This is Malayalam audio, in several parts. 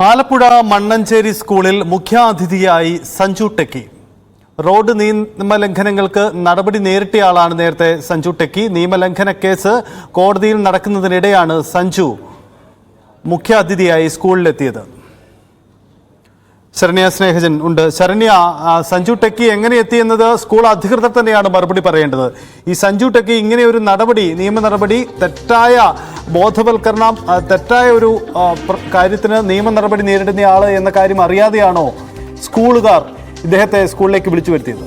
ആലപ്പുഴ മണ്ണഞ്ചേരി സ്കൂളിൽ മുഖ്യാതിഥിയായി സഞ്ജു ടെക്കി. റോഡ് നിയമലംഘനങ്ങൾക്ക് നടപടി നേരിട്ടയാളാണ് നേരത്തെ സഞ്ജു ടെക്കി. നിയമലംഘന കേസ് കോടതിയിൽ നടക്കുന്നതിനിടെയാണ് സഞ്ജു മുഖ്യാതിഥിയായി സ്കൂളിലെത്തിയത്. ശരണ്യ സ്നേഹജൻ ഉണ്ട്. ശരണ്യ, സഞ്ജു ടെക്കി എങ്ങനെ എത്തിയെന്നത് സ്കൂൾ അധികൃതർ തന്നെയാണ് മറുപടി പറയേണ്ടത്. ഈ സഞ്ജു ടെക്കി ഇങ്ങനെ ഒരു നടപടി, നിയമ നടപടി, തെറ്റായ ബോധവൽക്കരണം, തെറ്റായ ഒരു കാര്യത്തിന് നിയമ നടപടി നേരിടുന്നയാള് എന്ന കാര്യം അറിയാതെയാണോ സ്കൂളുകാർ ഇദ്ദേഹത്തെ സ്കൂളിലേക്ക് വിളിച്ചു വരുത്തിയത്?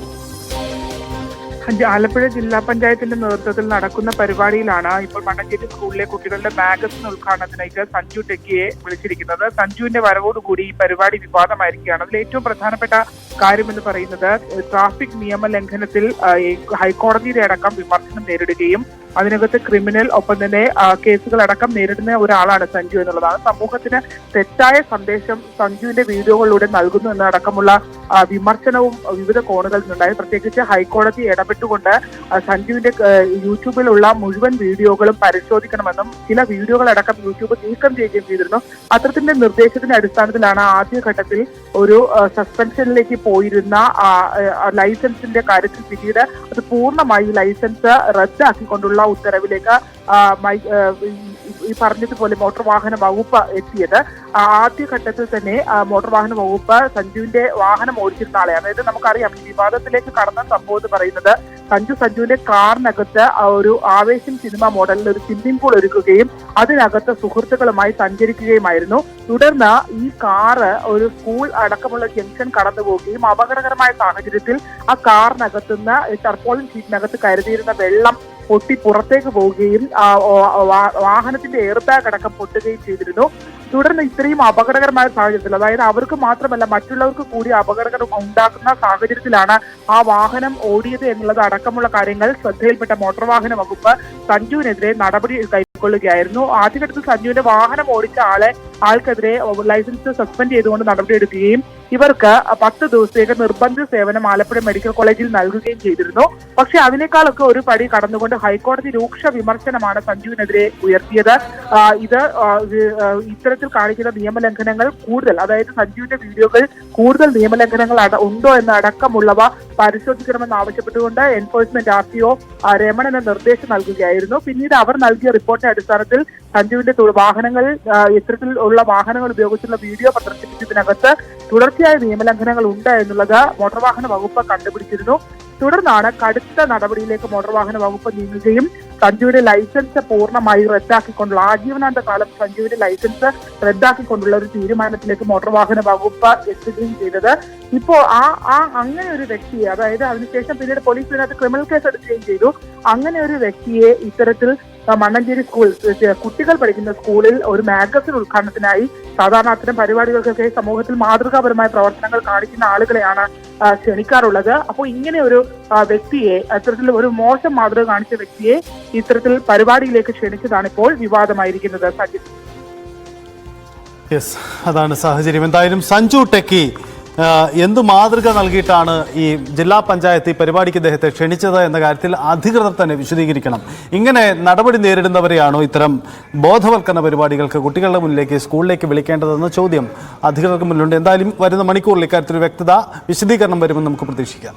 ആലപ്പുഴ ജില്ലാ പഞ്ചായത്തിന്റെ നേതൃത്വത്തിൽ നടക്കുന്ന പരിപാടിയിലാണ് ഇപ്പോൾ മണ്ണഞ്ചേരി സ്കൂളിലെ കുട്ടികളുടെ മാഗസിൻ ഉദ്ഘാടനത്തിനായിട്ട് സഞ്ജു ടെക്കിയെ വിളിച്ചിരിക്കുന്നത്. സഞ്ജുവിന്റെ വരവോടുകൂടി ഈ പരിപാടി വിവാദമായിരിക്കുകയാണ്. അതിൽ ഏറ്റവും പ്രധാനപ്പെട്ട കാര്യം എന്ന് പറയുന്നത് ട്രാഫിക് നിയമ ലംഘനത്തിൽ ഹൈക്കോടതിയുടെ അടക്കം വിമർശനം നേരിടുകയും അതിനകത്ത് ക്രിമിനൽ ഒപ്പം തന്നെ കേസുകളടക്കം നേരിടുന്ന ഒരാളാണ് സഞ്ജു എന്നുള്ളതാണ്. സമൂഹത്തിന് തെറ്റായ സന്ദേശം സഞ്ജുവിന്റെ വീഡിയോകളിലൂടെ നൽകുന്നു എന്നടക്കമുള്ള വിമർശനവും വിവിധ കോണുകളിൽ നിന്നുണ്ടായി. പ്രത്യേകിച്ച് ഹൈക്കോടതി ഇടപെട്ടുകൊണ്ട് സഞ്ജുവിന്റെ യൂട്യൂബിലുള്ള മുഴുവൻ വീഡിയോകളും പരിശോധിക്കണമെന്നും ചില വീഡിയോകളടക്കം യൂട്യൂബ് നീക്കം ചെയ്യുകയും ചെയ്തിരുന്നു. അത്തരത്തിന്റെ നിർദ്ദേശത്തിന്റെ അടിസ്ഥാനത്തിലാണ് ആദ്യഘട്ടത്തിൽ ഒരു സസ്പെൻഷനിലേക്ക് പോയിരുന്ന ലൈസൻസിന്റെ കാര്യത്തിൽ പിന്നീട് അത് പൂർണ്ണമായി ലൈസൻസ് റദ്ദാക്കിക്കൊണ്ടുള്ള ഉത്തരവിലേക്ക് ഈ പറഞ്ഞതുപോലെ മോട്ടോർ വാഹന വകുപ്പ് എത്തിയത്. ആദ്യഘട്ടത്തിൽ തന്നെ മോട്ടോർ വാഹന വകുപ്പ് സഞ്ജുവിന്റെ വാഹനം ഓടിച്ചിരുന്ന ആളെ, അതായത് നമുക്കറിയാം ഈ വിവാദത്തിലേക്ക് കടന്ന സംഭവം എന്ന് പറയുന്നത് സഞ്ജുവിന്റെ കാറിനകത്ത് ഒരു ആവേശം സിനിമ മോഡലിൽ ഒരു സ്വിമ്മിംഗ് പൂൾ ഒരുക്കുകയും അതിനകത്ത് സുഹൃത്തുക്കളുമായി സഞ്ചരിക്കുകയുമായിരുന്നു. തുടർന്ന് ഈ കാറ് ഒരു സ്കൂൾ അടക്കമുള്ള ജംഗ്ഷൻ കടന്നു പോവുകയും അപകടകരമായ സാഹചര്യത്തിൽ ആ കാറിനകത്തുനിന്ന് ടർപോളിൻ ഷീറ്റിനകത്ത് കരുതിയിരുന്ന വെള്ളം പൊട്ടി പുറത്തേക്ക് പോവുകയും വാഹനത്തിന്റെ എയർ ബാഗ് അടക്കം പൊട്ടുകയും ചെയ്തിരുന്നു. തുടർന്ന് ഇത്രയും അപകടകരമായ സാഹചര്യത്തിൽ, അതായത് അവർക്ക് മാത്രമല്ല മറ്റുള്ളവർക്ക് കൂടി അപകടകരം ഉണ്ടാക്കുന്ന സാഹചര്യത്തിലാണ് ആ വാഹനം ഓടിയത് എന്നുള്ളത് അടക്കമുള്ള കാര്യങ്ങൾ ശ്രദ്ധയിൽപ്പെട്ട മോട്ടോർ വാഹന വകുപ്പ് സഞ്ജുവിനെതിരെ നടപടി കൈക്കൊള്ളുകയായിരുന്നു. ആദ്യഘട്ടത്തിൽ സഞ്ജുവിന്റെ വാഹനം ഓടിച്ച ആൾക്കെതിരെ ലൈസൻസ് സസ്പെൻഡ് ചെയ്തുകൊണ്ട് നടപടിയെടുക്കുകയും ഇവർക്ക് 10 ദിവസത്തേക്ക് നിർബന്ധിത സേവനം ആലപ്പുഴ മെഡിക്കൽ കോളേജിൽ നൽകുകയും ചെയ്തിരുന്നു. പക്ഷെ അതിനേക്കാളൊക്കെ ഒരു പടി കടന്നുകൊണ്ട് ഹൈക്കോടതി രൂക്ഷ വിമർശനമാണ് സഞ്ജുവിനെതിരെ ഉയർത്തിയത്. ഇത് ഇത്തരത്തിൽ കാണിക്കുന്ന നിയമലംഘനങ്ങൾ കൂടുതൽ, അതായത് സഞ്ജുവിന്റെ വീഡിയോകൾ കൂടുതൽ നിയമലംഘനങ്ങൾ ഉണ്ടോ എന്നടക്കമുള്ളവ പരിശോധിക്കണമെന്ന് ആവശ്യപ്പെട്ടുകൊണ്ട് എൻഫോഴ്സ്മെന്റ് RTO രമണന് നിർദ്ദേശം നൽകുകയായിരുന്നു. പിന്നീട് അവർ നൽകിയ റിപ്പോർട്ടിന്റെ അടിസ്ഥാനത്തിൽ സഞ്ജുവിന്റെ വാഹനങ്ങൾ, ഇത്തരത്തിലുള്ള വാഹനങ്ങൾ ഉപയോഗിച്ചുള്ള വീഡിയോ പ്രദർശിപ്പിച്ചതിനകത്ത് തുടർച്ചയായ നിയമലംഘനങ്ങൾ ഉണ്ട് എന്നുള്ളത് മോട്ടോർ വാഹന വകുപ്പ് കണ്ടുപിടിച്ചിരുന്നു. തുടർന്നാണ് കടുത്ത നടപടിയിലേക്ക് മോട്ടോർ വാഹന വകുപ്പ് നീങ്ങുകയും സഞ്ജുവിന്റെ ലൈസൻസ് പൂർണ്ണമായി റദ്ദാക്കിക്കൊണ്ടുള്ള ആജീവനാന്ത കാലം സഞ്ജുവിന്റെ ലൈസൻസ് റദ്ദാക്കിക്കൊണ്ടുള്ള ഒരു തീരുമാനത്തിലേക്ക് മോട്ടോർ വാഹന വകുപ്പ് എത്തുകയും ചെയ്തത്. ഇപ്പോ അങ്ങനെ ഒരു വ്യക്തിയെ, അതായത് അതിനുശേഷം പിന്നീട് പോലീസ് ഇതിനകത്ത് ക്രിമിനൽ കേസ് എടുക്കുകയും ചെയ്തു. അങ്ങനെ ഒരു വ്യക്തിയെ ഇത്തരത്തിൽ മണ്ണഞ്ചേരി സ്കൂൾ, കുട്ടികൾ പഠിക്കുന്ന സ്കൂളിൽ ഒരു മാഗസിൻ ഉദ്ഘാടനത്തിനായി സാധാരണ അത്തരം പരിപാടികൾക്കൊക്കെ സമൂഹത്തിൽ മാതൃകാപരമായ പ്രവർത്തനങ്ങൾ കാണിക്കുന്ന ആളുകളെയാണ് ക്ഷണിക്കാറുള്ളത്. അപ്പോൾ ഇങ്ങനെ ഒരു വ്യക്തിയെ, അത്തരത്തിൽ ഒരു മോശം മാതൃക കാണിച്ച വ്യക്തിയെ ഇത്തരത്തിൽ പരിപാടിയിലേക്ക് ക്ഷണിച്ചതാണ് ഇപ്പോൾ വിവാദമായിരിക്കുന്നത്. അതാണ് സാഹചര്യം. എന്തായാലും സഞ്ജു ടെക്കി എന്ത് മാതൃക നൽകിയിട്ടാണ് ഈ ജില്ലാ പഞ്ചായത്ത് ഈ പരിപാടിക്ക് ഇദ്ദേഹത്തെ ക്ഷണിച്ചത് എന്ന കാര്യത്തിൽ അധികൃതർ തന്നെ വിശദീകരിക്കണം. ഇങ്ങനെ നടപടി നേരിടുന്നവരെയാണോ ഇത്തരം ബോധവൽക്കരണ പരിപാടികൾക്ക് കുട്ടികളുടെ മുന്നിലേക്ക്, സ്കൂളിലേക്ക് വിളിക്കേണ്ടതെന്ന ചോദ്യം അധികൃതർക്ക് മുന്നിലുണ്ട്. എന്തായാലും വരുന്ന മണിക്കൂറിൽ ഇക്കാര്യത്തിൽ വ്യക്തത, വിശദീകരണം വരുമെന്ന് നമുക്ക് പ്രതീക്ഷിക്കാം.